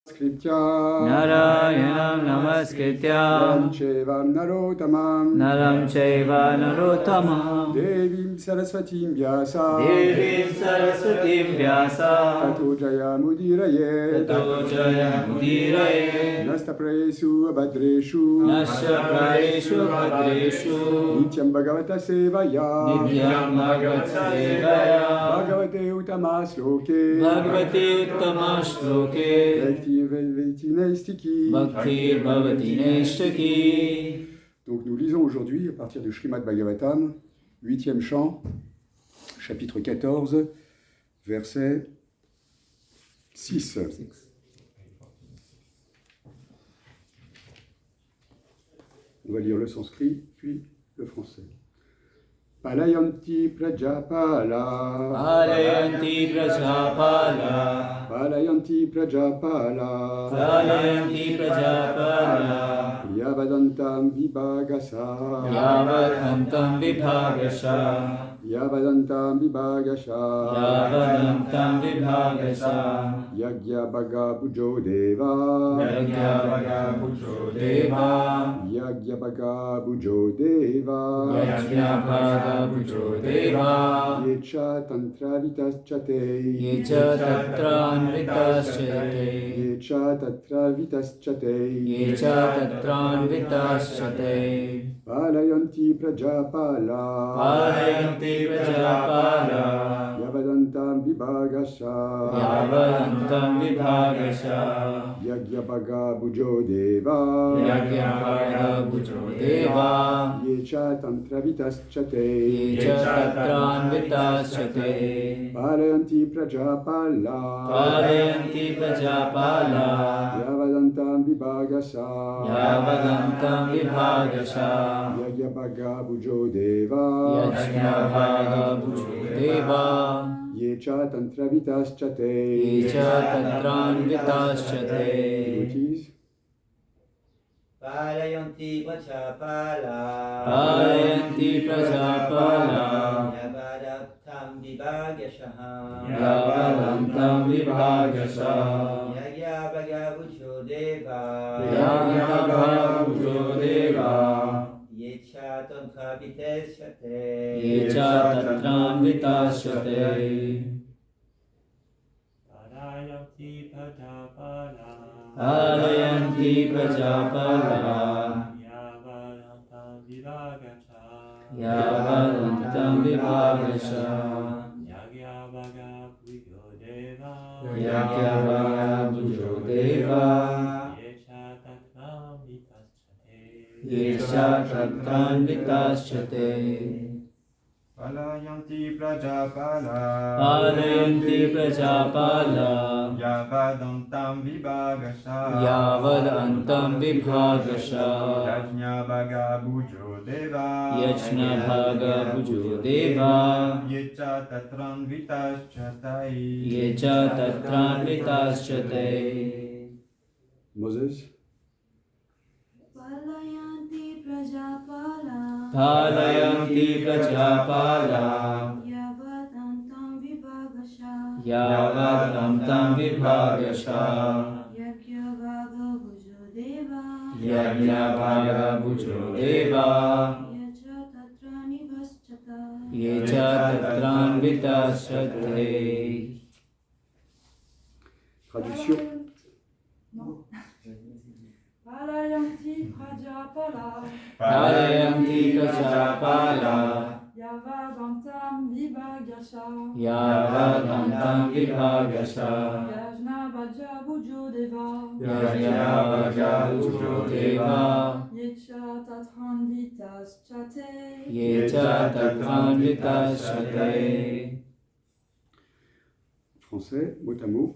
Narayanam namaskritya Naram chaiva narottamam Devim saraswatim vyasa Tato jayamudiraye Nastaprayesu abhadreshu Nityam bhagavata sevaya Bhagavate uttama shloke Donc nous lisons aujourd'hui à partir du Srimad Bhagavatam, 8e chant, chapitre 14, verset 6. On va lire le sanskrit, puis le français. Palayanti Prajapala Palayanti Prajapala Palayanti Prajapala Palayanti Prajapala Yavadantam Vibhagasa Yavadantam Vibhagasa Yavadantam Vibhagasa Yavadantam Vibhagasa Yagya Bhaga Pujo Deva Yagya Bhaga Pujo Deva Yagya Bhaga Pujo Deva Yagya Bhaga Pujo Deva Yecha Tantra Vitaschate Yecha Tatra Anvitaschate Yecha Tatra Vitaschate Yecha Tatra Anvitaschate Palayanti Prajapala Palayanti Prajapala Yavadantam Vibhagasa Yavadantam Vibhagasa Yagya Bhaga Pujo Deva Yagya Bhaga Pujo Deva Yecha Tantra Vitaschate Yecha Tatra Anvitaschate Palayanti Prajapala Palayanti Prajapala Yavadantam Vibhagasa Yavadantam Vibhagasa Yagya Bhaga Pujo Deva Yagya Bhaga Pujo Deva Yecha Tantra Vitaschate Yecha Tatra Anvitaschate Devotees. Palayanti Prajapala Palayanti Prajapala Yavadantam Vibhagashaha Yavadantam Vibhagasa Yagya Bhaga Pujo Deva Yagya Bhaga Pujo Deva Yecha Tantra Vitaschate Yecha Tatra Anvitaschate Palayanti Prajapala Palayanti Prajapala Yavadantam Vibhagasa Yavadantam Vibhagasa Yagya Bhaga Pujo Deva Yagya Bhaga Pujo Deva Yecha Tatra Vitaschate Yecha Tatra Anvitaschate Palayanti Prajapala Palayanti Prajapala Yavadantam Vibhagasa Yavadantam Vibhagasa Yajna Bhaga Pujo Deva Yajna Bhaga Pujo Deva Yecha Tatran Vitaschate Yecha Tatra Anvitaschate Moses. Palayanti Prajapala Palayanti Prajapala Yavadantam Vibhagasa Yavadantam Vibhagasa Yagya Bhaga Pujo Deva Yagya Bhaga Pujo Deva Yecha Tatra Nivaschata Yecha Tatra Anvitaschate Traduction. Palayanti Prajapala Palayanti Prajapala Yavadantam Vibhagasa Yavadantam Vibhagasa Yajna Bhaga Pujo Deva Yagya Bhaga Pujo Deva Yecha Tatran Vitaschate Yecha Tatra Anvitaschate Français, mot à mot.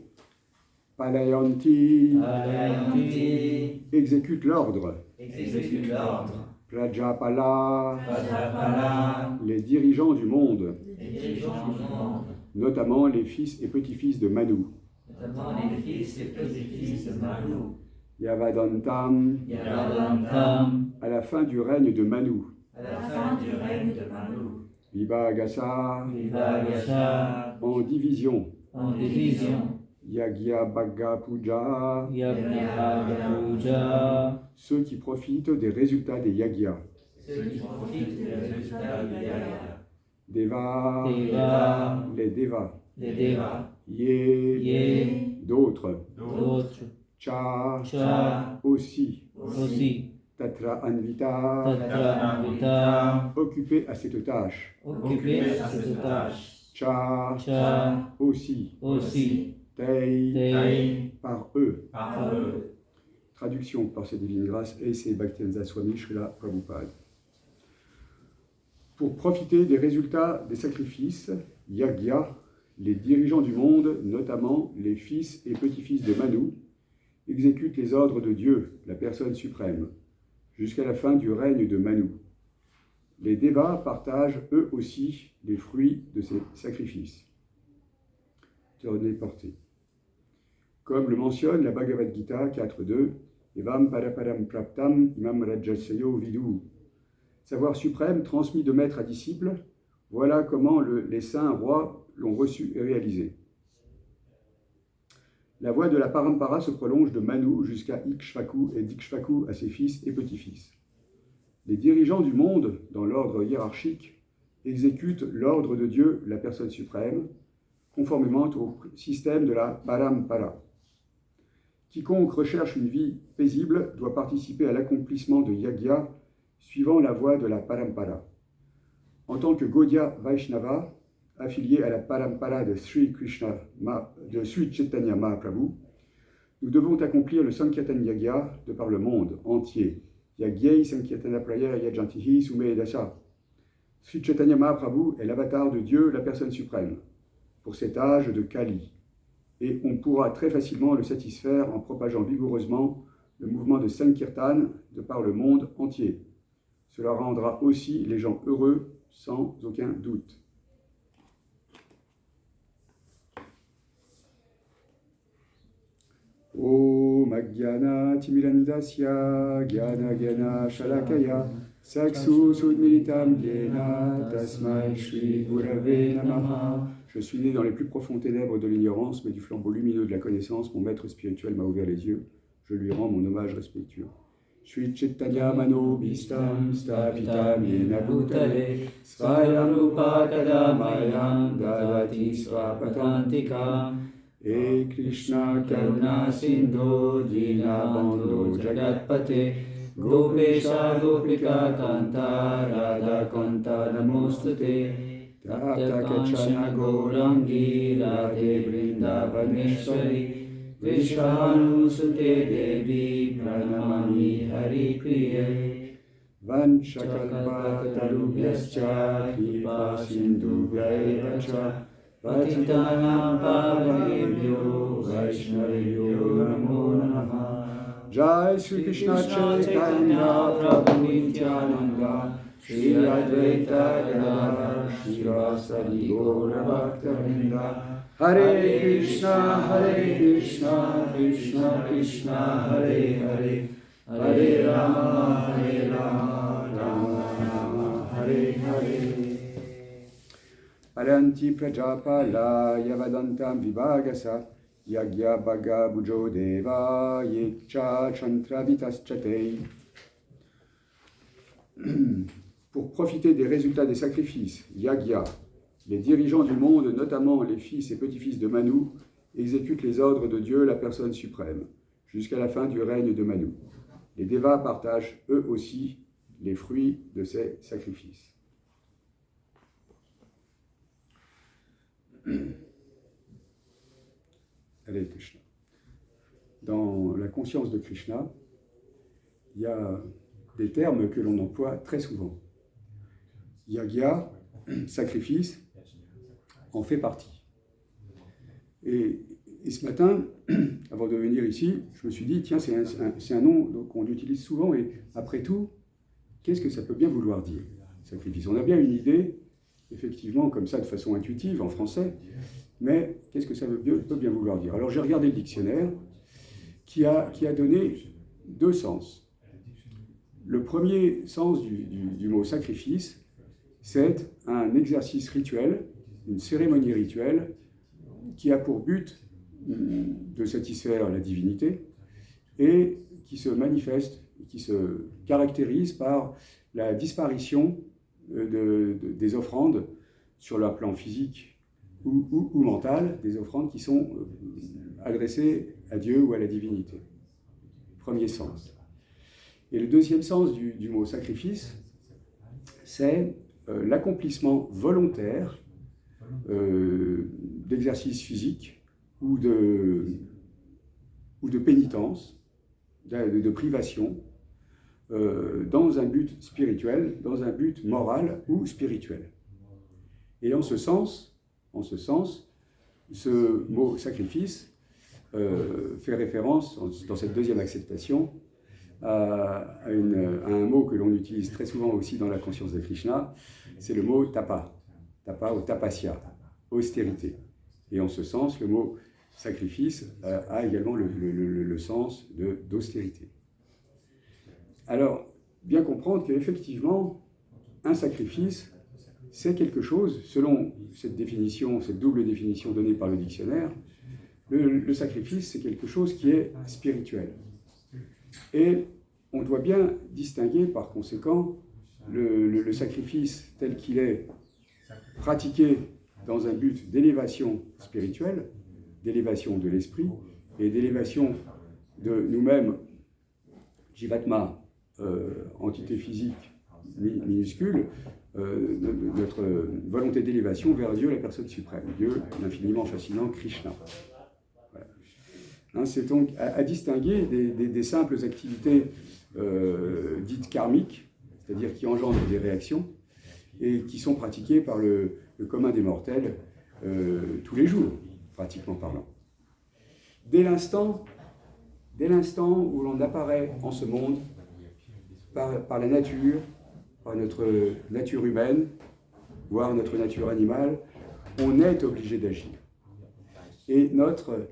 Palayanti Palayanti exécute l'ordre. Exécute l'ordre Prajapala, Prajapala les dirigeants du monde, Les dirigeants du monde notamment les fils et petits-fils de Manu. Notamment les fils et petits-fils de Manu Yavadantam, Yavadantam à la fin du règne de Manu. À la fin du règne de Manu Vibhagasa, Vibhagasa en division. en division. Yagya Bhagga Puja, Yajna Puja, ceux qui profitent des résultats des yagyas. Ceux qui profitent des résultats du Yaga. Deva, Deva, les devas. les Devas, Ye, d'autres. d'autres, Cha, Cha, aussi. aussi, Tatra Anvita, Tatra Anvita, occupés à cette tâche. occupés à cette tâche. Cha, Cha, aussi. aussi, Tei, Te, par eux. Par eux. Traduction par ses divines grâces et ses Bhaktivedanta Swami Srila Prabhupada. Pour profiter des résultats des sacrifices, Yagya, les dirigeants du monde, notamment les fils et petits-fils de Manu, exécutent les ordres de Dieu, la personne suprême, jusqu'à la fin du règne de Manu. Les Devas partagent eux aussi les fruits de ces sacrifices. Tournée portée. Comme le mentionne la Bhagavad Gita 4.2, Evam Paraparam Praptam Imam Rajasayo Vidu. Savoir suprême transmis de maître à disciple, voilà comment les saints rois l'ont reçu et réalisé. La voie de la Parampara se prolonge de Manu jusqu'à Ikshvaku et d'Ikshvaku à ses fils et petits-fils. Les dirigeants du monde, dans l'ordre hiérarchique, exécutent l'ordre de Dieu, la personne suprême, conformément au système de la Parampara. Quiconque recherche une vie paisible doit participer à l'accomplissement de Yagya suivant la voie de la Parampara. En tant que Gaudiya Vaishnava, affilié à la Parampara de Sri Chaitanya Mahaprabhu, nous devons accomplir le Sankirtan Yagya de par le monde entier. Yagyai Sankirtana Praya Yajantihi Sume Dasha. Sri Chaitanya Mahaprabhu est l'avatar de Dieu, la personne suprême, pour cet âge de Kali. Et on pourra très facilement le satisfaire en propageant vigoureusement le mouvement de Sankirtan de par le monde entier. Cela rendra aussi les gens heureux, sans aucun doute. Om Ajnana Timirandasya Gyana Gyana Shalakaya Saksu Sudmilitam Yena Tasmai Shri Gurave Namaha. Je suis né dans les plus profonds ténèbres de l'ignorance, mais du flambeau lumineux de la connaissance, mon maître spirituel m'a ouvert les yeux. Je lui rends mon hommage respectueux. Shri Chaitanya Mano Bhistam Stapitam Yena Bhutale Svayam Rupa Kadamayam Dadati Svapatantikam E Krishna Karuna Sindhu Dinabandhu Jagatpate Gopesha Gopika Kanta Radha Kanta Namostute Tapta Kachana Gaurangi Radhe Vrindavaneshwari Vishvanu Sute Devi Pranamami Hari Priye Vanchakalpa Tarubhyascha Kripa Sindhubhya Cha Patitanam Pavanebhyo Vaishnavebhyo Namo Namaha. Jai Sri Krishna Chaitanya Prabhu Nityananda Shri Advaita Gadadhar Srivasadi Gaura Bhakta-vrinda. Hare Krishna, Krishna Krishna, Hare Hare, Hare Rama, Rama Rama, Hare Hare. Aranti Prajapala Yavadantam Vibhagasa Yagya Bhagga Bhujo Deva Yecha Chantravitas-chatei. Pour profiter des résultats des sacrifices, Yagya, les dirigeants du monde, notamment les fils et petits-fils de Manu, exécutent les ordres de Dieu, la personne suprême, jusqu'à la fin du règne de Manu. Les Devas partagent eux aussi les fruits de ces sacrifices. Hare Krishna. Dans la conscience de Krishna, il y a des termes que l'on emploie très souvent. Yagya, sacrifice, en fait partie. Et ce matin, avant de venir ici, je me suis dit, tiens, c'est un nom qu'on utilise souvent, et après tout, qu'est-ce que ça peut bien vouloir dire, sacrifice? On a bien une idée, effectivement, comme ça, de façon intuitive, en français, mais qu'est-ce que ça peut bien vouloir dire? Alors j'ai regardé le dictionnaire, qui a donné deux sens. Le premier sens du mot sacrifice, c'est un exercice rituel, une cérémonie rituelle, qui a pour but de satisfaire la divinité et qui se manifeste, qui se caractérise par la disparition des offrandes sur le plan physique ou mental, des offrandes qui sont adressées à Dieu ou à la divinité. Premier sens. Et le deuxième sens du mot sacrifice, c'est l'accomplissement volontaire d'exercices physiques ou de pénitence, de privation, dans un but spirituel, dans un but moral ou spirituel. Et en ce sens, ce mot sacrifice fait référence, dans cette deuxième acceptation, à un mot que l'on utilise très souvent aussi dans la conscience de Krishna, c'est le mot tapa ou tapasya, austérité. Et en ce sens, le mot sacrifice a également le sens d'austérité. Alors, bien comprendre qu'effectivement, un sacrifice, c'est quelque chose, selon cette définition, cette double définition donnée par le dictionnaire, le sacrifice, c'est quelque chose qui est spirituel. Et on doit bien distinguer, par conséquent, le sacrifice tel qu'il est pratiqué dans un but d'élévation spirituelle, d'élévation de l'esprit et d'élévation de nous-mêmes, Jivatma, entité physique minuscule, notre volonté d'élévation vers Dieu, la personne suprême, Dieu, l'infiniment fascinant Krishna. Voilà. Hein, c'est donc à distinguer des simples activités dites karmiques, c'est-à-dire qui engendrent des réactions et qui sont pratiquées par le commun des mortels tous les jours, pratiquement parlant. Dès l'instant où l'on apparaît en ce monde, par la nature, par notre nature humaine, voire notre nature animale, on est obligé d'agir. Et notre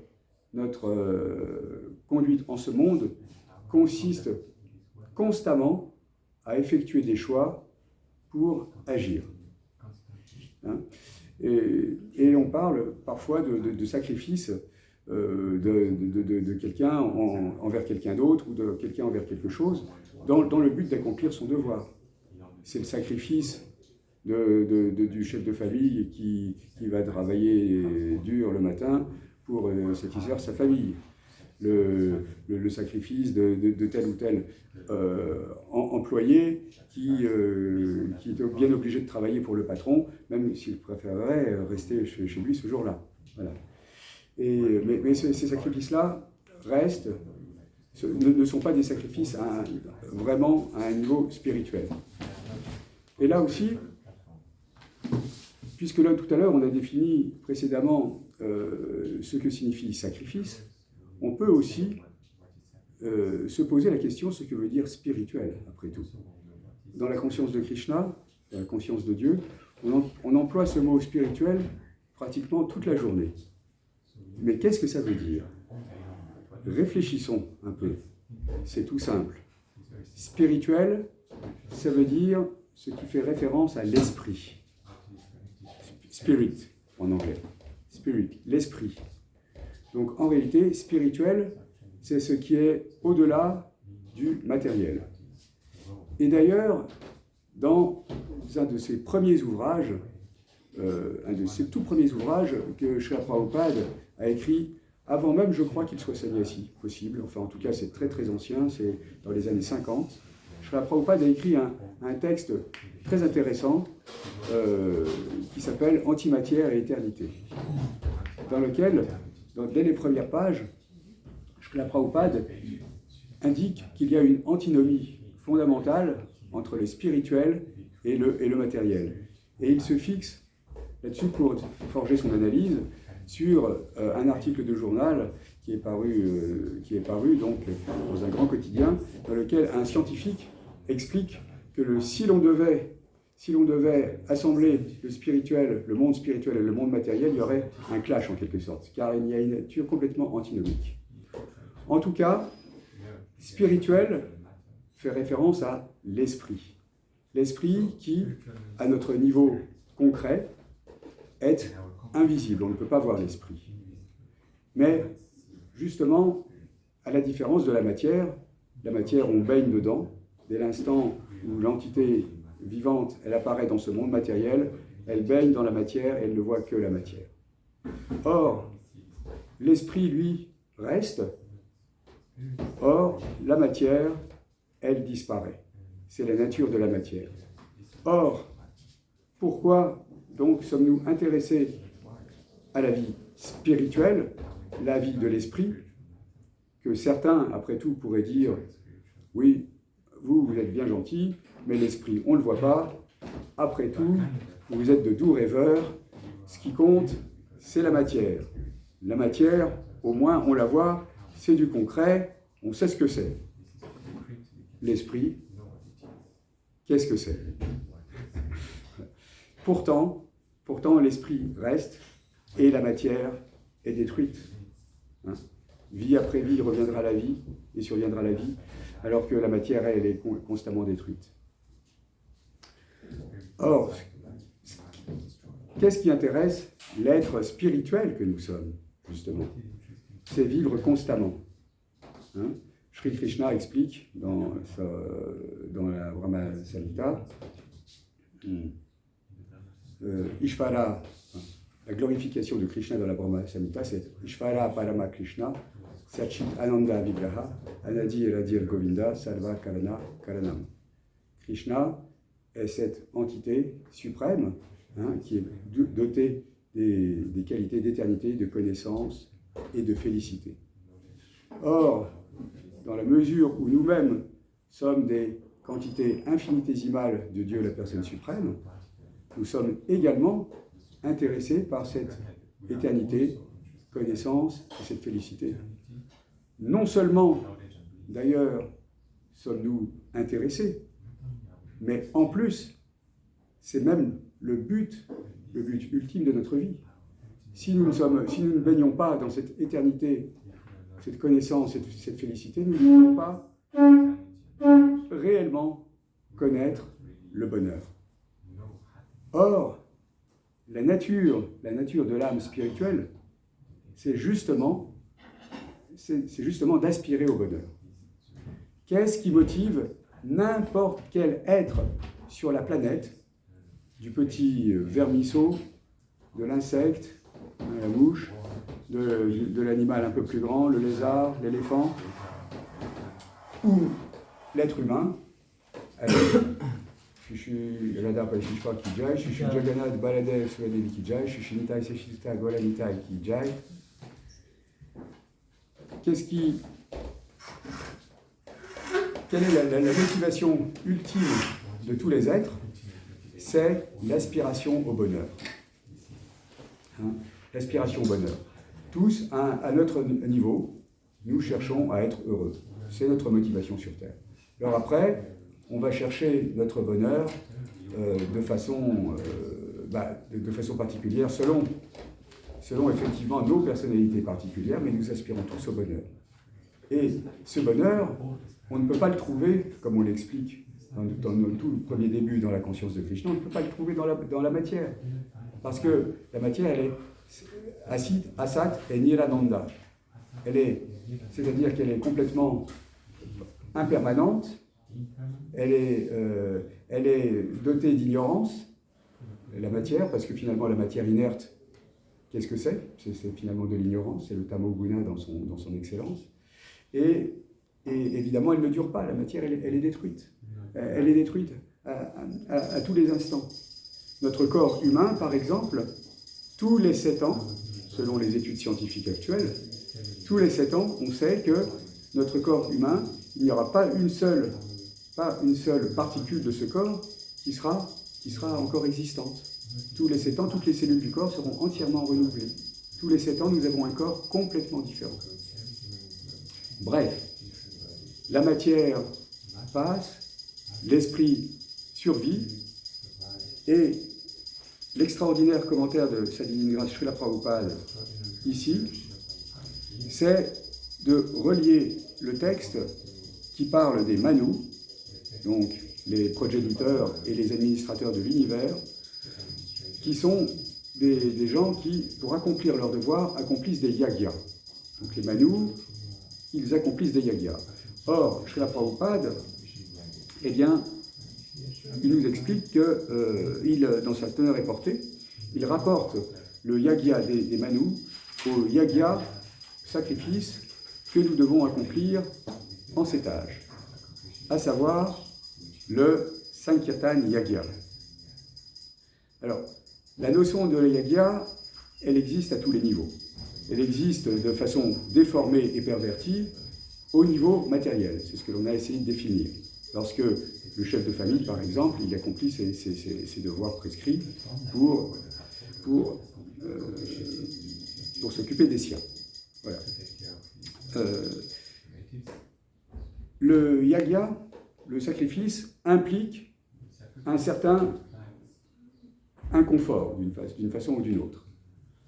conduite en ce monde consiste constamment à effectuer des choix pour agir. Hein? Et on parle parfois de sacrifice de quelqu'un envers quelqu'un d'autre ou de quelqu'un envers quelque chose dans le but d'accomplir son devoir. C'est le sacrifice du chef de famille qui va travailler dur le matin pour satisfaire sa famille. Le sacrifice de tel ou tel employé qui est bien obligé de travailler pour le patron, même s'il préférerait rester chez lui ce jour-là. Voilà. Mais ces sacrifices-là ne sont pas des sacrifices vraiment à un niveau spirituel. Et là aussi, puisque là tout à l'heure on a défini précédemment ce que signifie sacrifice, on peut aussi se poser la question ce que veut dire spirituel, après tout. Dans la conscience de Krishna, dans la conscience de Dieu, on emploie ce mot spirituel pratiquement toute la journée. Mais qu'est-ce que ça veut dire? Réfléchissons un peu. C'est tout simple. Spirituel, ça veut dire ce qui fait référence à l'esprit. Spirit, en anglais. Spirit, l'esprit. Donc en réalité, spirituel, c'est ce qui est au-delà du matériel. Et d'ailleurs, dans un de ses premiers ouvrages, un de ses tout premiers ouvrages que Srila Prabhupada a écrit, avant même, je crois, qu'il soit sannyasi, possible, enfin en tout cas c'est très très ancien, c'est dans les années 50, Srila Prabhupada a écrit un texte très intéressant qui s'appelle « Antimatière et éternité », dans lequel, dès les premières pages, Srila Prabhupada indique qu'il y a une antinomie fondamentale entre le spirituel et le matériel. Et il se fixe là-dessus pour forger son analyse sur un article de journal qui est paru donc dans un grand quotidien, dans lequel un scientifique explique que si l'on devait assembler le spirituel, le monde spirituel et le monde matériel, il y aurait un clash en quelque sorte, car il y a une nature complètement antinomique. En tout cas, spirituel fait référence à l'esprit. L'esprit qui, à notre niveau concret, est invisible, on ne peut pas voir l'esprit. Mais justement, à la différence de la matière, on baigne dedans. Dès l'instant où l'entité vivante, elle apparaît dans ce monde matériel, elle baigne dans la matière, elle ne voit que la matière. Or, l'esprit, lui, reste. Or, la matière, elle disparaît. C'est la nature de la matière. Or, pourquoi donc sommes-nous intéressés à la vie spirituelle, la vie de l'esprit, que certains, après tout, pourraient dire « Oui, vous êtes bien gentil, mais l'esprit, on ne le voit pas. Après tout, vous êtes de doux rêveurs. Ce qui compte, c'est la matière. La matière, au moins, on la voit, c'est du concret, on sait ce que c'est. L'esprit, qu'est-ce que c'est? Pourtant, l'esprit reste et la matière est détruite. Hein? Vie après vie reviendra la vie et surviendra la vie, alors que la matière, elle, est constamment détruite. Or, qu'est-ce qui intéresse l'être spirituel que nous sommes, justement? C'est vivre constamment. Hein? Sri Krishna explique dans la Brahma Samhita, Ishvara, la glorification de Krishna dans la Brahma Samhita, c'est Ishvara Parama Krishna, Sachit Ananda Vigraha, Anadi Radir Govinda, Sarva Karana Karanam. Krishna est cette entité suprême, hein, qui est dotée des qualités d'éternité, de connaissance et de félicité. Or, dans la mesure où nous-mêmes sommes des quantités infinitésimales de Dieu, la personne suprême, nous sommes également intéressés par cette éternité, connaissance et cette félicité. Non seulement, d'ailleurs, sommes-nous intéressés, mais en plus, c'est même le but ultime de notre vie. Si nous ne baignons pas dans cette éternité, cette connaissance, cette félicité, nous ne pouvons pas réellement connaître le bonheur. Or, la nature de l'âme spirituelle, c'est justement d'aspirer au bonheur. Qu'est-ce qui motive n'importe quel être sur la planète, du petit vermisseau, de l'insecte, de la mouche, de l'animal un peu plus grand, le lézard, l'éléphant, ou l'être humain, avec Shushu Radha Parishishwa ki jai, Shushu Jagannath Baladev Suradevi ki jai, Shushu Nitai Seshista Gola Nitai ki jai. Quelle est la motivation ultime de tous les êtres? C'est l'aspiration au bonheur. Hein? L'aspiration au bonheur. Tous, à notre niveau, nous cherchons à être heureux. C'est notre motivation sur Terre. Alors après, on va chercher notre bonheur de façon particulière, selon effectivement nos personnalités particulières, mais nous aspirons tous au bonheur. Et ce bonheur, on ne peut pas le trouver, comme on l'explique dans nos tout premiers débuts dans la conscience de Krishna, on ne peut pas le trouver dans la matière. Parce que la matière, elle est asat et nirananda. C'est-à-dire qu'elle est complètement impermanente, elle est dotée d'ignorance, la matière, parce que finalement la matière inerte, qu'est-ce que c'est? C'est finalement de l'ignorance, c'est le tamoguna dans son excellence. Et évidemment, elle ne dure pas, la matière, elle est détruite. Elle est détruite à tous les instants. Notre corps humain, par exemple, tous les 7 ans, selon les études scientifiques actuelles, tous les 7 ans, on sait que notre corps humain, il n'y aura pas une seule particule de ce corps qui sera encore existante. Tous les 7 ans, toutes les cellules du corps seront entièrement renouvelées. Tous les 7 ans, nous avons un corps complètement différent. Bref, la matière passe, l'esprit survit, et l'extraordinaire commentaire de Sadhguru Srila Prabhupada ici, c'est de relier le texte qui parle des manus, donc les progéniteurs et les administrateurs de l'univers, qui sont des gens qui, pour accomplir leur devoir, accomplissent des yagyas. Donc les Manus, ils accomplissent des yagyas. Or, Srila Prabhupada, eh bien, il nous explique que, dans sa teneur et portée, il rapporte le yagya des Manus au yagya, sacrifice, que nous devons accomplir en 7 âges, à savoir le Sankirtan Yagya. Alors, la notion de yagya, elle existe à tous les niveaux. Elle existe de façon déformée et pervertie au niveau matériel. C'est ce que l'on a essayé de définir. Lorsque le chef de famille, par exemple, il accomplit ses devoirs prescrits pour s'occuper des siens. Voilà. Le yagya, le sacrifice, implique un certain inconfort d'une façon ou d'une autre.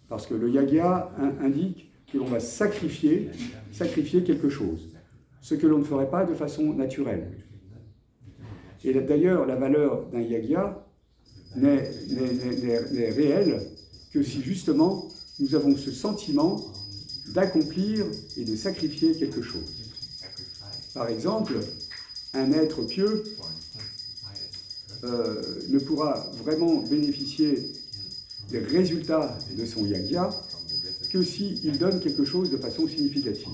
Parce que le yagya indique que l'on va sacrifier quelque chose, ce que l'on ne ferait pas de façon naturelle. Et d'ailleurs, la valeur d'un yagya n'est réelle que si justement nous avons ce sentiment d'accomplir et de sacrifier quelque chose. Par exemple, un être pieux ne pourra vraiment bénéficier des résultats de son yagya que s'il donne quelque chose de façon significative.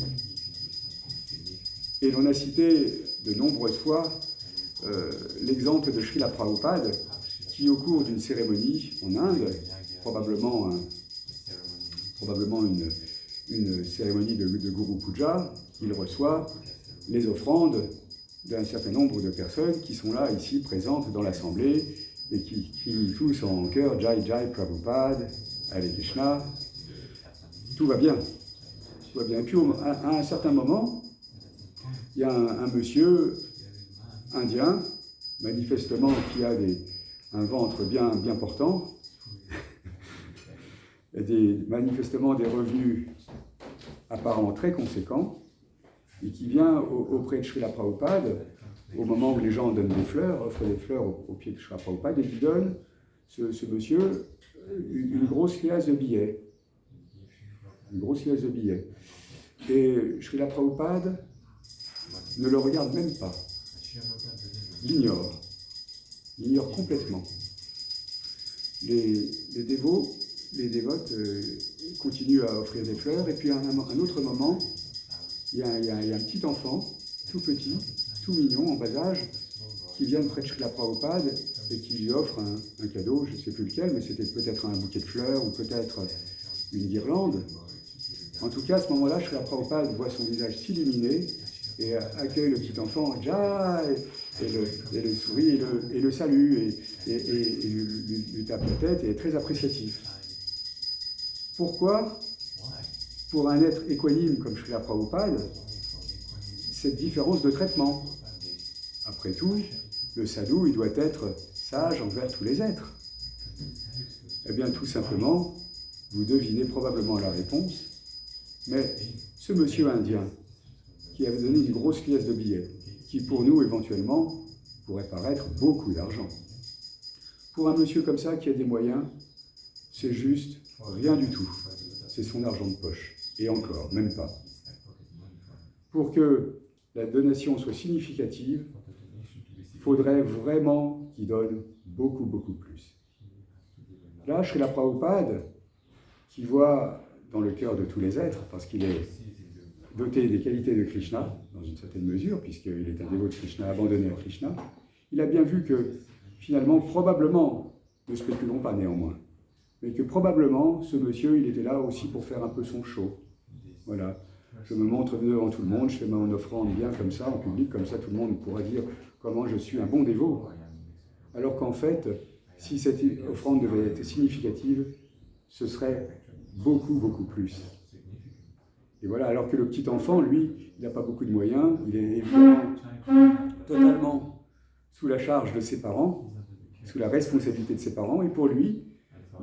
Et l'on a cité de nombreuses fois l'exemple de Srila Prabhupada qui, au cours d'une cérémonie en Inde, probablement une cérémonie de Guru Puja, il reçoit les offrandes d'un certain nombre de personnes qui sont là, ici, présentes dans l'assemblée, et qui crient tous en chœur « Jai Jai Prabhupada, Hare Krishna ». Tout va bien. Tout va bien. Et puis, à un certain moment, il y a un monsieur indien, manifestement qui a un ventre bien portant, manifestement des revenus apparemment très conséquents, et qui vient auprès de Srila Prabhupada, au moment où les gens donnent des fleurs, offrent des fleurs au pied de Srila Prabhupada, et lui donne, ce monsieur, une grosse liasse de billets. Une grosse liasse de billets. Et Srila Prabhupada ne le regarde même pas. L'ignore. L'ignore complètement. Les dévotes continuent à offrir des fleurs, et puis à un autre moment, il y a un petit enfant, tout petit, tout mignon, en bas âge, qui vient près de Srila Prabhupada et qui lui offre un cadeau, je ne sais plus lequel, mais c'était peut-être un bouquet de fleurs ou peut-être une guirlande. En tout cas, à ce moment-là, Srila Prabhupada voit son visage s'illuminer et accueille le petit enfant, Jai, et le sourit et le salue et lui tape la tête et est très appréciatif. Pourquoi, pour un être équanime comme Srila Prabhupada, cette différence de traitement? Après tout, le sadhu, il doit être sage envers tous les êtres. Eh bien, tout simplement, vous devinez probablement la réponse, mais ce monsieur indien, qui avait donné une grosse pièce de billets, qui pour nous, éventuellement, pourrait paraître beaucoup d'argent. Pour un monsieur comme ça, qui a des moyens, c'est juste rien du tout. C'est son argent de poche. Et encore, même pas. Pour que la donation soit significative, il faudrait vraiment qu'il donne beaucoup, beaucoup plus. Là, Srila Prabhupada, qui voit dans le cœur de tous les êtres, parce qu'il est doté des qualités de Krishna, dans une certaine mesure, puisqu'il est un dévot de Krishna abandonné à Krishna, il a bien vu que, finalement, probablement, ne spéculons pas néanmoins, mais que probablement, ce monsieur, il était là aussi pour faire un peu son show. Voilà, je me montre devant tout le monde, je fais mon offrande bien comme ça, en public, comme ça tout le monde pourra dire comment je suis un bon dévot. Alors qu'en fait, si cette offrande devait être significative, ce serait beaucoup, beaucoup plus. Et voilà, alors que le petit enfant, lui, il n'a pas beaucoup de moyens, il est évidemment totalement sous la charge de ses parents, sous la responsabilité de ses parents, et pour lui,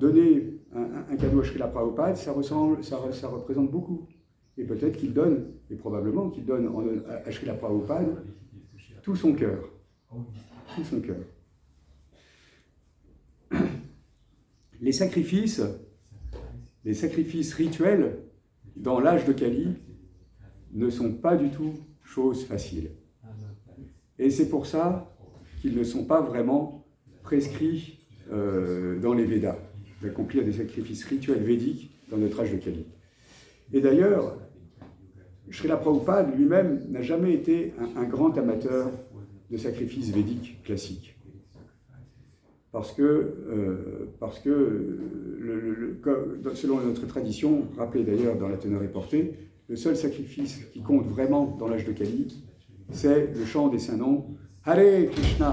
donner un cadeau à Srila Prabhupada, ça représente beaucoup. Et peut-être qu'il donne, et probablement qu'il donne à Srila Prabhupada tout son cœur. Tout son cœur. Les sacrifices rituels dans l'âge de Kali, ne sont pas du tout choses faciles. Et c'est pour ça qu'ils ne sont pas vraiment prescrits dans les Védas, d'accomplir des sacrifices rituels védiques dans notre âge de Kali. Et d'ailleurs, Srila Prabhupada lui-même n'a jamais été un grand amateur de sacrifices védiques classiques. Parce que selon notre tradition, rappelée d'ailleurs dans la teneur et portée, le seul sacrifice qui compte vraiment dans l'âge de Kali, c'est le chant des saints noms Hare Krishna,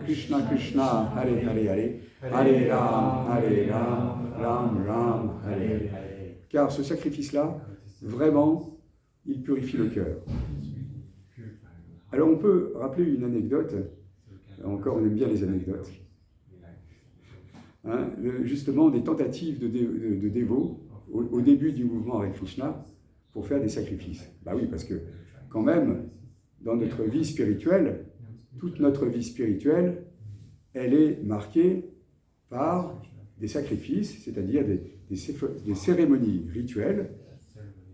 Krishna Krishna, Hare Hare, Hare Ram, Ram Ram, Hare Hare. Car ce sacrifice-là, vraiment, il purifie le cœur. Alors on peut rappeler une anecdote, encore on aime bien les anecdotes, hein, justement des tentatives de dévots au début du mouvement Hare Krishna pour faire des sacrifices. Bah oui, parce que quand même, dans notre vie spirituelle, toute notre vie spirituelle, elle est marquée par des sacrifices, c'est-à-dire des cérémonies rituelles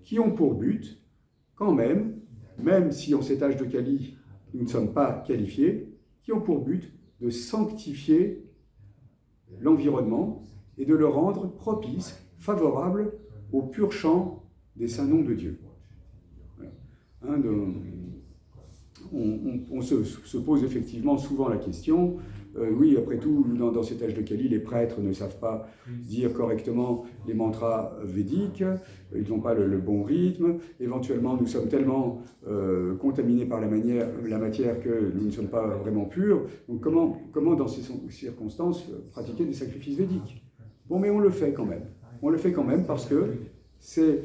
qui ont pour but, quand même si en cet âge de Kali, nous ne sommes pas qualifiés, qui ont pour but de sanctifier l'environnement et de le rendre propice, favorable au pur chant des saints noms de Dieu. Voilà. On se pose effectivement souvent la question, oui, après tout, dans cet âge de Kali, les prêtres ne savent pas dire correctement les mantras védiques, ils n'ont pas le bon rythme, éventuellement nous sommes tellement contaminés par la matière que nous ne sommes pas vraiment purs, donc comment dans ces circonstances pratiquer des sacrifices védiques? Bon, mais on le fait quand même, parce que c'est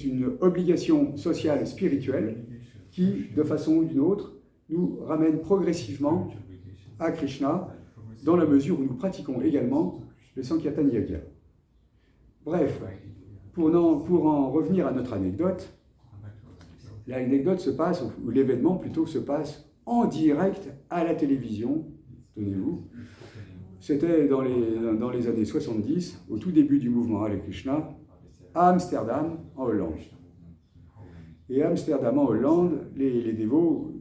une obligation sociale, spirituelle, qui, de façon ou d'une autre, nous ramène progressivement à Krishna, dans la mesure où nous pratiquons également le Sankirtan Yagya. Bref, pour en revenir à notre anecdote, l'anecdote se passe, ou l'événement plutôt se passe en direct à la télévision, tenez-vous. C'était dans les années 70, au tout début du mouvement Hare Krishna, à Amsterdam, en Hollande. Et à Amsterdam, en Hollande, les dévots,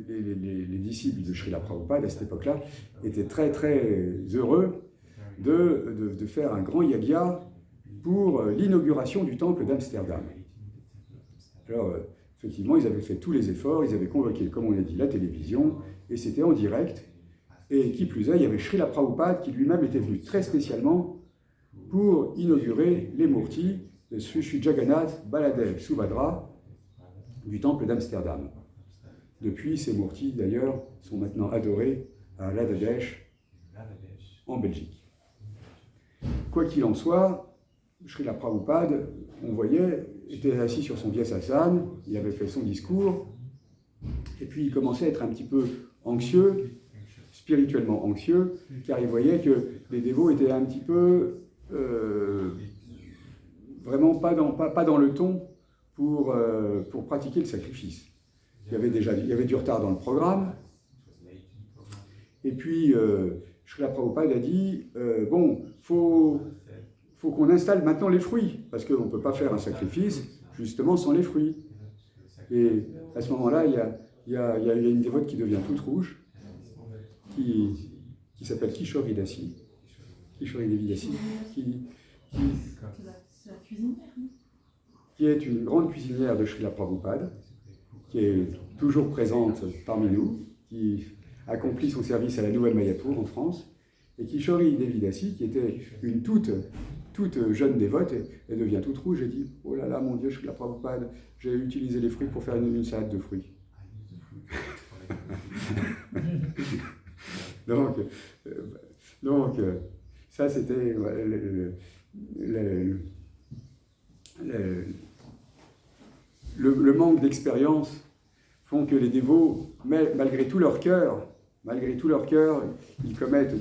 les disciples de Srila Prabhupada à cette époque-là, étaient très très heureux de faire un grand yagya pour l'inauguration du temple d'Amsterdam. Alors, effectivement, ils avaient fait tous les efforts, ils avaient convoqué, comme on a dit, la télévision, et c'était en direct. Et qui plus est, il y avait Srila Prabhupada qui lui-même était venu très spécialement pour inaugurer les murtis de Sri Jagannath Baladev Subhadra du temple d'Amsterdam. Depuis, ces murtis, d'ailleurs, sont maintenant adorés à Ladadèche, en Belgique. Quoi qu'il en soit, Srila Prabhupada, on voyait, était assis sur son Vyasasana, il avait fait son discours, et puis il commençait à être un petit peu anxieux, spirituellement anxieux, car il voyait que les dévots étaient un petit peu vraiment pas dans le ton pour pratiquer le sacrifice. Il y avait du retard dans le programme, et puis Srila Prabhupada a dit bon, faut qu'on installe maintenant les fruits, parce qu'on ne peut pas faire un sacrifice justement sans les fruits. Et à ce moment-là, il y a une dévote qui devient toute rouge, qui s'appelle Kishori Dasi, qui est une grande cuisinière de Srila Prabhupada, qui est toujours présente parmi nous, qui accomplit son service à la Nouvelle Mayapur en France, et Kishori Devi Dasi, qui était une toute jeune dévote, elle devient toute rouge et dit « Oh là là, mon Dieu, Srila Prabhupada, j'ai utilisé les fruits pour faire une salade de fruits. » Donc, ça c'était le manque d'expérience font que les dévots, malgré tout leur cœur, ils commettent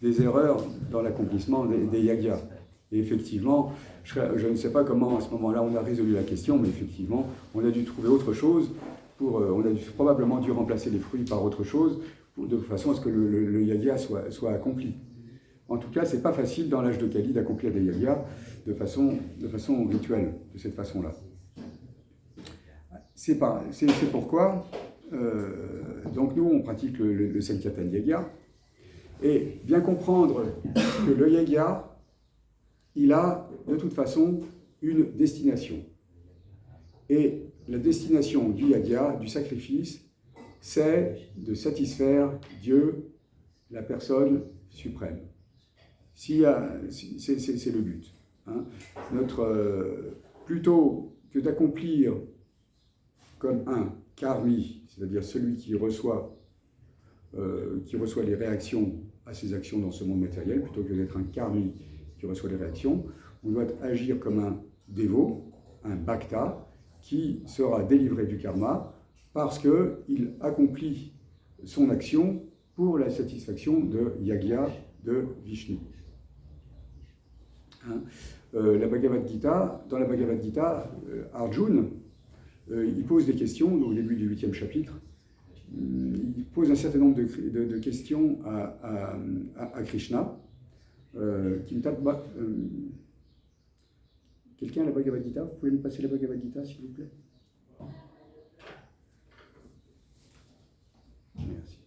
des erreurs dans l'accomplissement des yagyas. Et effectivement, je ne sais pas comment à ce moment-là on a résolu la question, mais effectivement, on a dû trouver autre chose. On a probablement dû remplacer les fruits par autre chose, de façon à ce que le yagya soit accompli. En tout cas, c'est pas facile dans l'âge de Kali d'accomplir des yagyas de façon rituelle, de cette façon-là. C'est pourquoi, donc nous, on pratique le Sankirtan Yagya, et bien comprendre que le Yagya, il a de toute façon une destination. Et la destination du Yagya, du sacrifice, c'est de satisfaire Dieu, la personne suprême. C'est le but. Hein. Plutôt que d'accomplir comme un karmi, c'est-à-dire celui qui reçoit les réactions à ses actions dans ce monde matériel, plutôt que d'être un karmi qui reçoit les réactions, on doit agir comme un dévot, un bhakta, qui sera délivré du karma parce qu'il accomplit son action pour la satisfaction de Yagya de Vishnu. Hein. Dans la Bhagavad Gita, Arjuna, il pose des questions au début du 8e chapitre. Il pose un certain nombre de questions à Krishna. Quelqu'un a la Bhagavad Gita? Vous pouvez me passer la Bhagavad Gita, s'il vous plaît? Merci.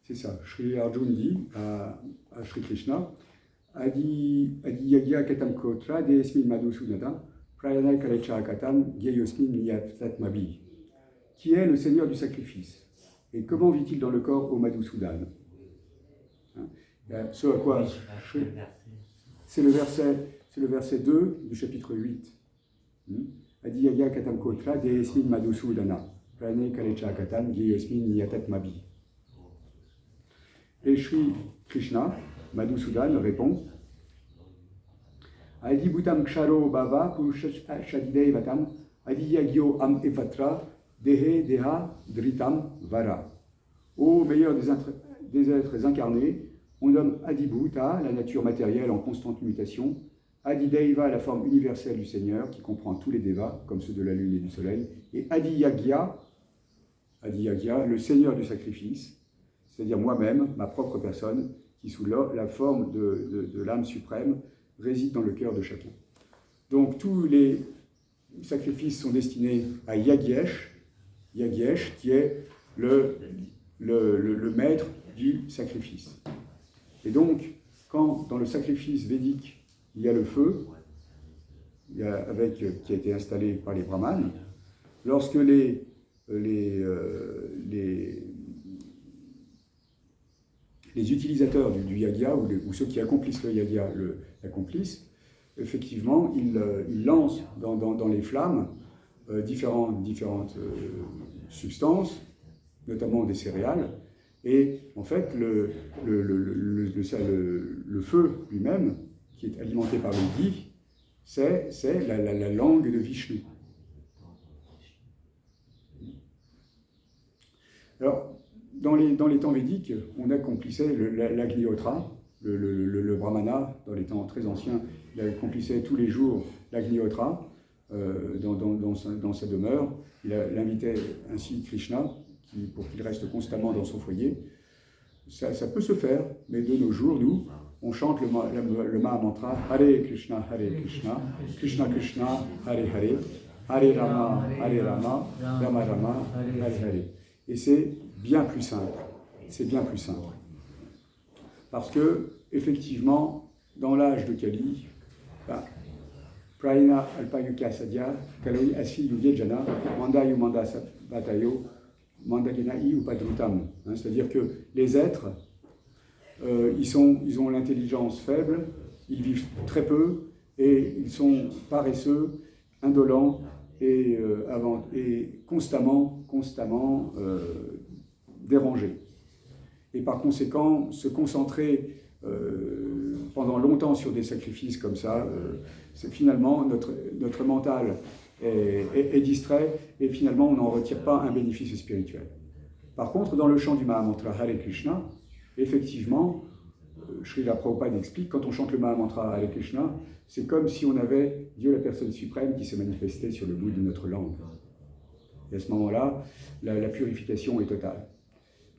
C'est ça. Shri Arjuna dit à Shri Krishna, Adi Yagya Katam Kotra Deesmin Madhusudana Prayana Kalecha Katam Gyayosmin Niyatatmabi. Qui est le Seigneur du sacrifice? Et comment vit-il dans le corps au Madhusudan? Ce à quoi c'est le verset 2 du chapitre 8. Adi Yagya Katam Kotra Deesmin Madhusudana Prayana Kalecha Katam Gyayosmin Niyatatmabi. Et Shri Krishna, Madhusudan, répond Adi Bhutam Ksharo Bhava Purushadidei Vatam Adi Yagyo Am Evatra Dehe Deha Dritam Vara. Ô meilleur des êtres incarnés, on nomme Adi Bhuta, la nature matérielle en constante mutation, Adi Deiva, la forme universelle du Seigneur, qui comprend tous les devas, comme ceux de la lune et du soleil, et Adi Yagya, le Seigneur du sacrifice, c'est-à-dire moi-même, ma propre personne, qui sous la forme de l'âme suprême réside dans le cœur de chacun. Donc tous les sacrifices sont destinés à Yagyesh qui est le maître du sacrifice. Et donc, quand dans le sacrifice védique, il y a le feu, qui a été installé par les brahmanes, lorsque les utilisateurs du yagya, ou ceux qui accomplissent le yagya l'accomplissent, effectivement, ils lancent dans les flammes différentes substances, notamment des céréales, et en fait, le feu lui-même, qui est alimenté par le ghee, c'est la langue de Vishnu. Alors, dans les temps védiques, on accomplissait l'Agnihotra, le Brahmana, dans les temps très anciens, il accomplissait tous les jours l'Agnihotra dans sa demeure. Il invitait ainsi Krishna pour qu'il reste constamment dans son foyer. Ça peut se faire, mais de nos jours, nous, on chante le Maha-mantra Hare Krishna, Krishna Krishna, Hare Hare, Hare Rama, Rama Rama, Hare Hare. Et c'est bien plus simple. C'est bien plus simple. Parce que, effectivement, dans l'âge de Kali, Prayana Alpayuka Sadhya, Kaloi Asi Yugejana, Manda Yumanda Batayo, Manda Genai Upadrutam. C'est-à-dire que les êtres, ils ont l'intelligence faible, ils vivent très peu, et ils sont paresseux, indolents, et constamment dérangés. Et par conséquent, se concentrer pendant longtemps sur des sacrifices comme ça, finalement notre mental est distrait et finalement on n'en retire pas un bénéfice spirituel. Par contre, dans le chant du Mahamantra Hare Krishna, effectivement, Srila Prabhupada explique, quand on chante le Mahamantra Hare Krishna, c'est comme si on avait Dieu la personne suprême qui se manifestait sur le bout de notre langue. Et à ce moment-là, la purification est totale.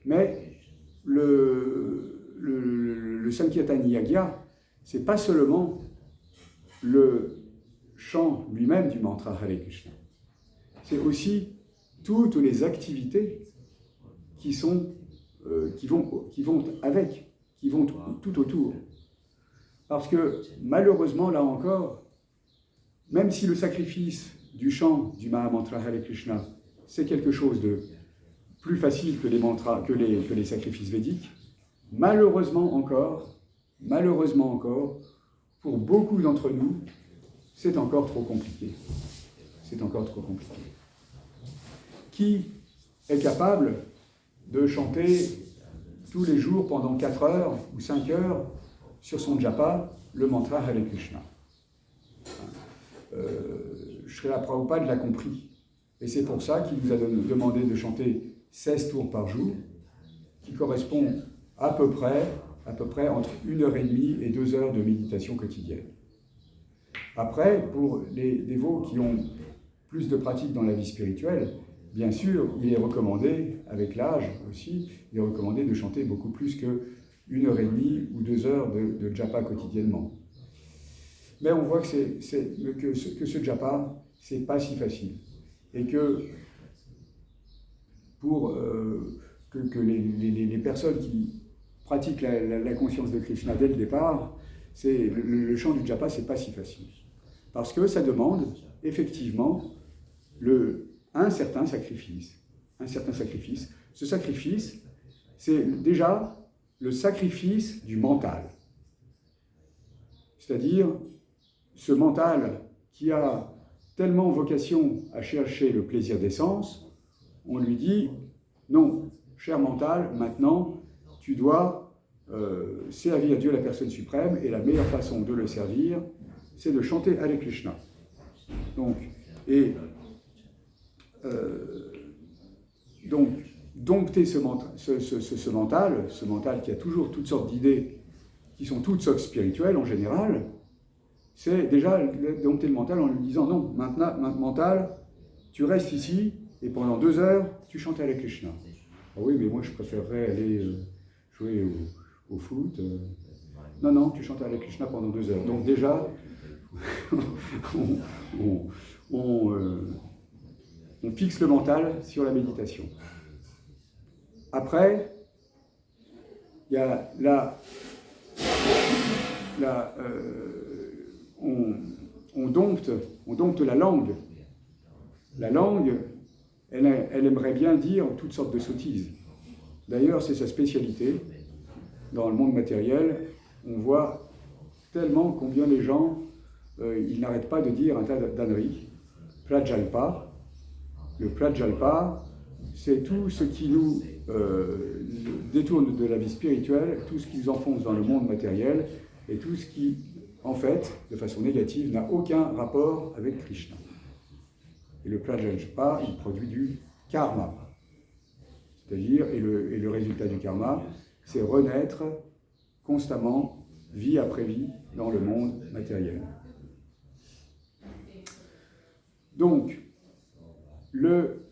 Mais le Sankirtan Yagya, c'est pas seulement le chant lui-même du mantra Hare Krishna, c'est aussi toutes les activités qui vont avec, qui vont tout autour. Parce que malheureusement, là encore, même si le sacrifice du chant du Mahamantra Hare Krishna, c'est quelque chose de plus facile que les mantras, que les sacrifices védiques, malheureusement encore, pour beaucoup d'entre nous, c'est encore trop compliqué. C'est encore trop compliqué. Qui est capable de chanter tous les jours pendant 4 heures ou 5 heures sur son japa le mantra Hare Krishna? Srila Prabhupada l'a compris. Et c'est pour ça qu'il nous a demandé de chanter 16 tours par jour, qui correspond à peu près entre 1h30 et 2 heures de méditation quotidienne. Après, pour les dévots qui ont plus de pratique dans la vie spirituelle, bien sûr, il est recommandé, avec l'âge aussi, il est recommandé de chanter beaucoup plus que 1h30 ou 2 heures de japa quotidiennement. Mais on voit que ce japa, c'est pas si facile. Et que pour que les personnes qui pratiquent la conscience de Krishna dès le départ, le chant du japa, c'est pas si facile. Parce que ça demande effectivement un certain sacrifice. Ce sacrifice, c'est déjà le sacrifice du mental. C'est-à-dire ce mental qui a tellement vocation à chercher le plaisir des sens, on lui dit « Non, cher mental, maintenant, tu dois servir Dieu la personne suprême, et la meilleure façon de le servir, c'est de chanter Hare Krishna. » Donc, dompter ce mental qui a toujours toutes sortes d'idées, qui sont toutes sauf spirituelles en général, c'est déjà dompter le mental en lui disant « Non, maintenant, mental, tu restes ici, et pendant 2 heures, tu chantes Hare Krishna. » Ah oui, mais moi je préférerais aller jouer au foot. Non, tu chantes Hare Krishna pendant 2 heures. Donc déjà, on fixe le mental sur la méditation. Après, il y a on dompte la langue. La langue, elle aimerait bien dire toutes sortes de sottises. D'ailleurs, c'est sa spécialité. Dans le monde matériel, on voit tellement combien les gens, ils n'arrêtent pas de dire un tas d'âneries. Prajalpa. Le prajalpa, c'est tout ce qui nous détourne de la vie spirituelle, tout ce qui nous enfonce dans le monde matériel, et tout ce qui, en fait, de façon négative, n'a aucun rapport avec Krishna. Et le prajalpa, il produit du karma. C'est-à-dire, et le résultat du karma, c'est renaître constamment, vie après vie, dans le monde matériel. Donc, le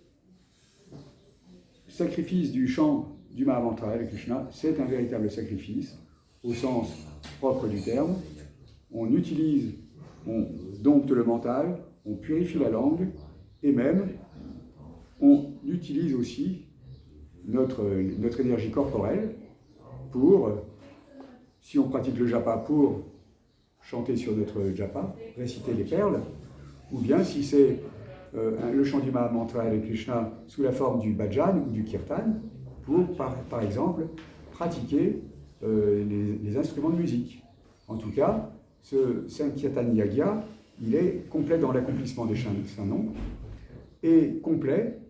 sacrifice du chant du Mahamantra Hare Krishna, c'est un véritable sacrifice, au sens propre du terme. On dompte le mental, on purifie la langue, et même, on utilise aussi notre énergie corporelle pour, si on pratique le japa, pour chanter sur notre japa, réciter les perles, ou bien si c'est le chant du Mahamantra Hare Krishna sous la forme du bhajan ou du kirtan, pour, par exemple, pratiquer les instruments de musique. En tout cas, ce Sankirtan Yagya, il est complet dans l'accomplissement des saints noms, et complet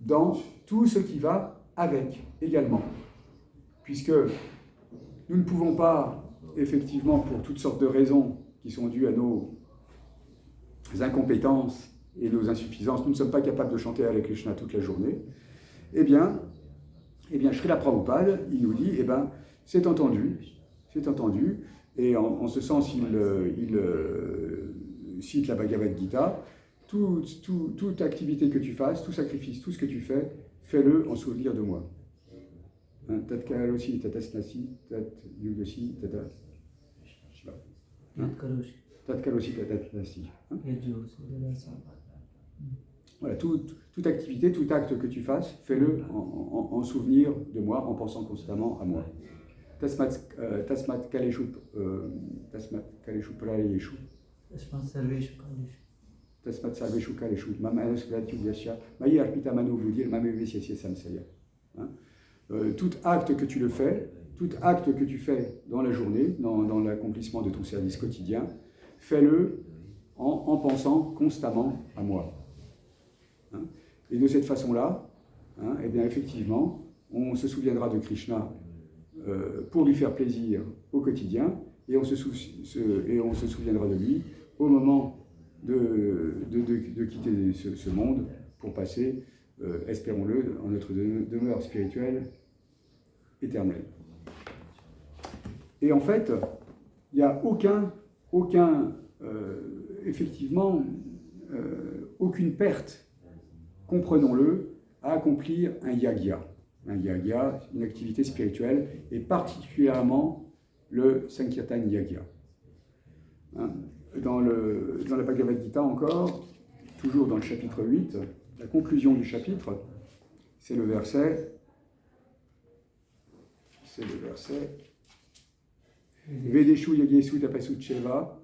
dans tout ce qui va avec également. Puisque Nous ne pouvons pas, effectivement, pour toutes sortes de raisons qui sont dues à nos incompétences et nos insuffisances, nous ne sommes pas capables de chanter Hare Krishna toute la journée. Eh bien, Srila Prabhupada, il nous dit, c'est entendu, et en ce sens, il cite la Bhagavad Gita, toute activité que tu fasses, tout sacrifice, tout ce que tu fais, fais-le en souvenir de moi. Tat kalosi, tatasnasi, tat yugosi, tata... Tat kalosi, tatasnasi. Voilà, toute activité, tout acte que tu fasses, fais-le en souvenir de moi, en pensant constamment à moi. Tasmat kaleshu praleshu. Tasmat sarveshu kaleshu. Mamanosvati yasya. Mayi arpita mano budir, mamevesyasie samsaya. Tout acte que tu le fais, tout acte que tu fais dans la journée, dans l'accomplissement de ton service quotidien, fais-le en pensant constamment à moi. Et de cette façon-là, eh bien effectivement, on se souviendra de Krishna pour lui faire plaisir au quotidien, et on se souviendra de lui au moment de quitter ce monde pour passer, espérons-le, en notre demeure spirituelle éternelle. Et en fait, il n'y a effectivement, aucune perte, comprenons-le, à accomplir un yagya. Un yagya, une activité spirituelle, et particulièrement le Sankirtan Yagya. Dans la Bhagavad Gita encore, toujours dans le chapitre 8, la conclusion du chapitre, c'est le verset Vedeshu Yagyesu Tapasu Cheva,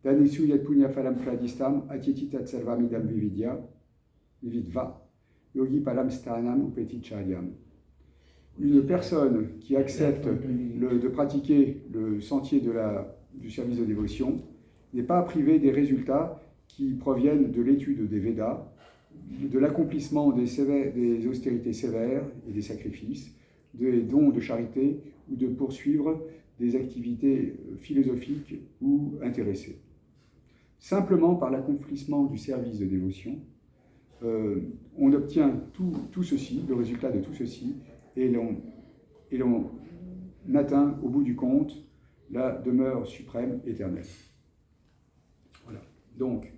Danesu Yad Punya Phalam Pradistam, Atyeti Tat Sarvamidam Vividva, Yogi Palam Sthanam Upeti Charyam. Une personne qui accepte de pratiquer le sentier du service de dévotion n'est pas privée des résultats qui proviennent de l'étude des Védas, de l'accomplissement des austérités sévères et des sacrifices, des dons de charité ou de poursuivre des activités philosophiques ou intéressées. Simplement par l'accomplissement du service de dévotion, on obtient tout ceci, le résultat de tout ceci, et l'on atteint au bout du compte la demeure suprême éternelle. Voilà. Donc,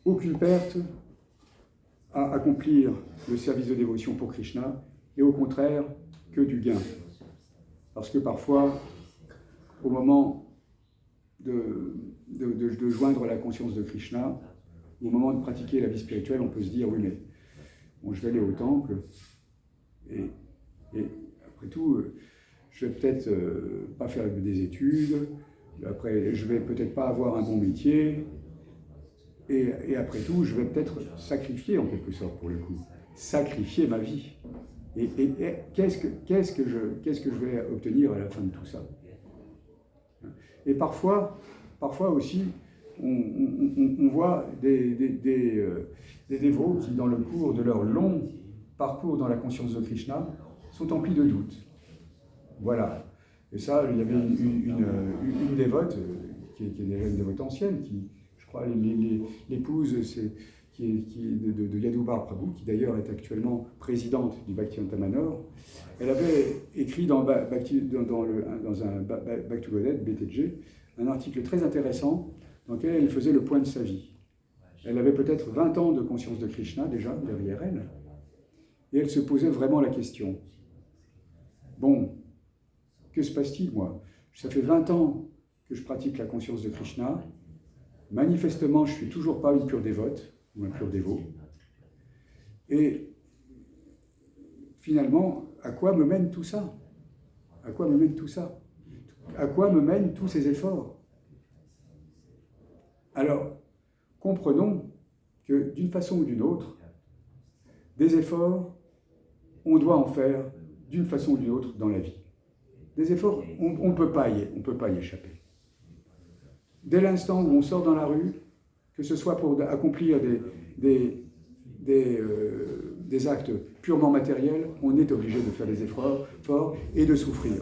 aucune perte à accomplir le service de dévotion pour Krishna, et au contraire, que du gain. Parce que parfois, au moment de joindre la conscience de Krishna, au moment de pratiquer la vie spirituelle, on peut se dire, oui, mais bon, je vais aller au temple, et après tout, je vais peut-être pas faire des études, après, je vais peut-être pas avoir un bon métier, et après tout, je vais peut-être sacrifier en quelque sorte pour le coup, sacrifier ma vie. Et qu'est-ce que je vais obtenir à la fin de tout ça? Et parfois aussi, on voit des dévots qui, dans le cours de leur long parcours dans la conscience de Krishna, sont emplis de doutes. Voilà. Et ça, il y avait une dévote, qui est déjà une dévote ancienne, qui, je crois, l'épouse de Yadubhar Prabhu, qui d'ailleurs est actuellement présidente du Bhaktivedanta Manor. Elle avait écrit dans un Back to Godhead, BTG, un article très intéressant dans lequel elle faisait le point de sa vie. Elle avait peut-être 20 ans de conscience de Krishna déjà derrière elle, et elle se posait vraiment la question. Bon, que se passe-t-il, moi? Ça fait 20 ans que je pratique la conscience de Krishna. Manifestement, je ne suis toujours pas une pure dévote, ou un pur dévot. Et finalement, à quoi me mène tout ça? À quoi me mène tout ça? À quoi me mènent tous ces efforts? Alors, comprenons que d'une façon ou d'une autre, des efforts, on doit en faire d'une façon ou d'une autre dans la vie. Des efforts, on ne peut pas y échapper. Dès l'instant où on sort dans la rue, que ce soit pour accomplir des actes purement matériels, on est obligé de faire des efforts forts et de souffrir.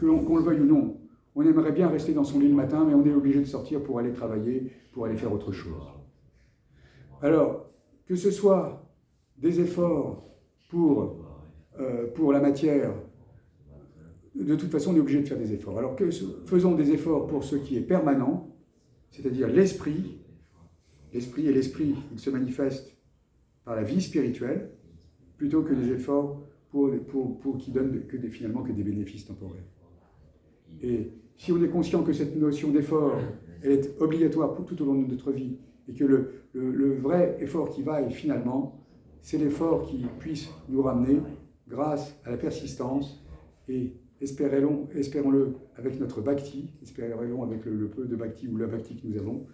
qu'on le veuille ou non. On aimerait bien rester dans son lit le matin, mais on est obligé de sortir pour aller travailler, pour aller faire autre chose. Alors, que ce soit des efforts pour la matière, de toute façon, on est obligé de faire des efforts. Alors, faisons des efforts pour ce qui est permanent, c'est-à-dire l'esprit. L'esprit, il se manifeste par la vie spirituelle, plutôt que des efforts qui donnent finalement que des bénéfices temporaires. Et si on est conscient que cette notion d'effort, elle est obligatoire tout au long de notre vie, et que le vrai effort qui vaille finalement, c'est l'effort qui puisse nous ramener, grâce à la persistance, et espérons-le avec notre bhakti, espérons avec le peu de bhakti ou la bhakti que nous avons,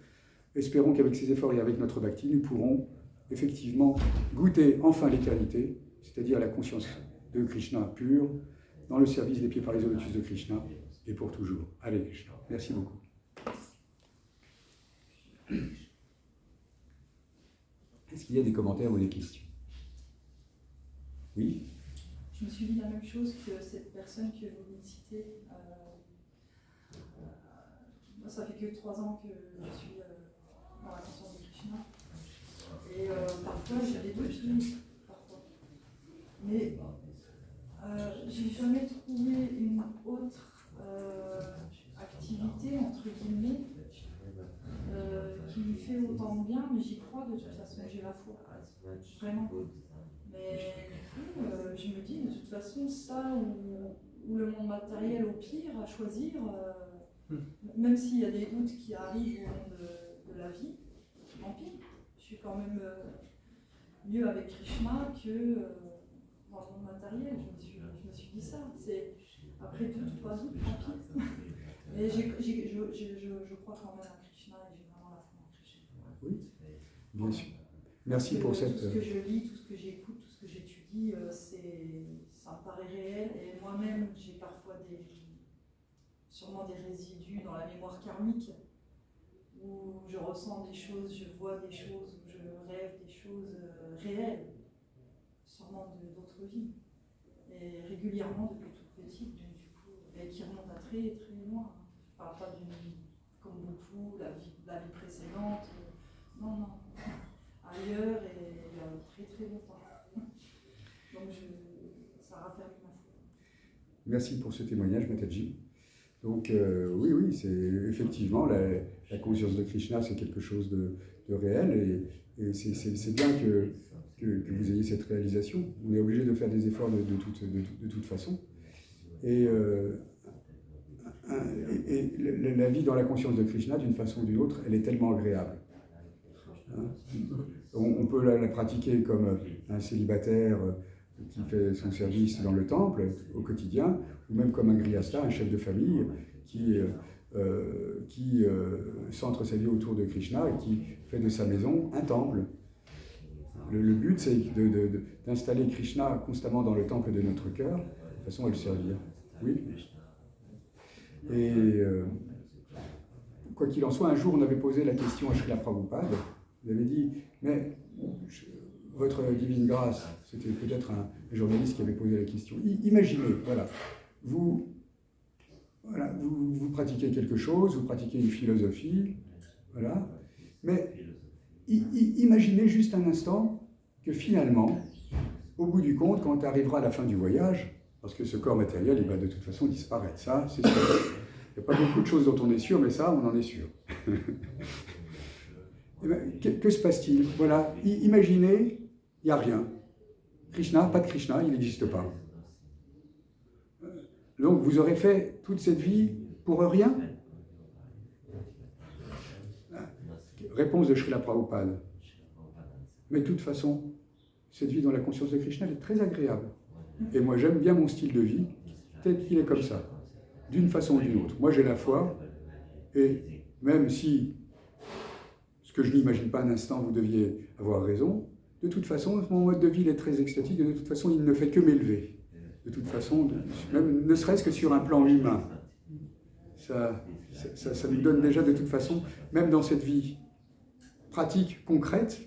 espérons qu'avec ces efforts et avec notre bhakti, nous pourrons effectivement goûter enfin l'éternité, c'est-à-dire la conscience de Krishna pure, dans le service des pieds par les lotus de Krishna, et pour toujours. Allez Krishna, merci beaucoup. Est-ce qu'il y a des commentaires ou des questions? Oui? Je me suis dit la même chose que cette personne que vous venez de citer. Moi, ça fait que 3 ans que je suis dans la conscience de Krishna. Et parfois, j'ai des doutes, oui, parfois. Mais j'ai jamais trouvé une autre activité, entre guillemets, qui me fait autant de bien, mais j'y crois de toute façon, j'ai la foi. Vraiment. Mais du coup, je me dis, de toute façon, ça ou le monde matériel au pire, à choisir, même s'il y a des doutes qui arrivent au long de la vie, tant pis. Je suis quand même mieux avec Krishna que dans le monde matériel. Je me suis dit ça. C'est après doute ou pas doute, tant pis. Mais je crois quand même à Krishna et j'ai vraiment la foi en Krishna. Oui, bien sûr. Merci pour cette... Tout ce que je lis, tout ce que j'écoute, tout ce que j'étudie, ça me paraît réel. Et moi-même, j'ai parfois sûrement des résidus dans la mémoire karmique où je ressens des choses, je vois des choses, où je rêve des choses réelles, sûrement d'autres vies. Et régulièrement depuis toute petite, donc, du coup, et qui remontent à très très loin. Je parle pas comme beaucoup, la vie précédente. Non, non. Ailleurs et il y a très très longtemps. Donc ça raffermit ma foi. Merci pour ce témoignage, Mataji. Donc oui, c'est effectivement la conscience de Krishna, c'est quelque chose de réel et c'est bien que vous ayez cette réalisation. On est obligé de faire des efforts de toute façon. Et la vie dans la conscience de Krishna, d'une façon ou d'une autre, elle est tellement agréable. On peut la pratiquer comme un célibataire qui fait son service dans le temple au quotidien, ou même comme un grihastha, un chef de famille qui centre sa vie autour de Krishna et qui fait de sa maison un temple. Le but, c'est d'installer Krishna constamment dans le temple de notre cœur, de façon à le servir. Oui. Et quoi qu'il en soit, un jour, on avait posé la question à Srila Prabhupada. Vous avez dit, mais votre divine grâce, c'était peut-être un journaliste qui avait posé la question. Imaginez, voilà, vous pratiquez quelque chose, vous pratiquez une philosophie, voilà, mais imaginez juste un instant que finalement, au bout du compte, quand arrivera à la fin du voyage, parce que ce corps matériel, il va de toute façon disparaître, ça, c'est sûr. Il n'y a pas beaucoup de choses dont on est sûr, mais ça, on en est sûr. Eh bien, que se passe-t-il? Voilà, imaginez, il n'y a rien. Krishna, pas de Krishna, il n'existe pas. Donc vous aurez fait toute cette vie pour rien? Réponse de Srila Prabhupada. Mais de toute façon, cette vie dans la conscience de Krishna, elle est très agréable. Et moi, j'aime bien mon style de vie, tel qu'il est comme ça, d'une façon ou d'une autre. Moi, j'ai la foi, et même si, ce que je n'imagine pas un instant, vous deviez avoir raison, de toute façon, mon mode de vie il est très extatique, et de toute façon, il ne fait que m'élever. De toute façon, même ne serait-ce que sur un plan humain. Ça nous donne déjà de toute façon, même dans cette vie pratique, concrète,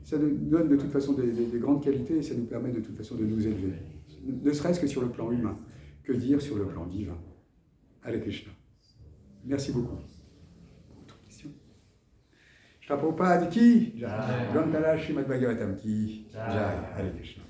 ça nous donne de toute façon des grandes qualités et ça nous permet de toute façon de nous élever. Ne serait-ce que sur le plan humain, que dire sur le plan divin. Hare Krishna. Merci beaucoup. Autre question? Shri Prabhupada ki Jai. Jai. Granthala Srimad Bhagavatam ki Jai. Jai. Hare Krishna.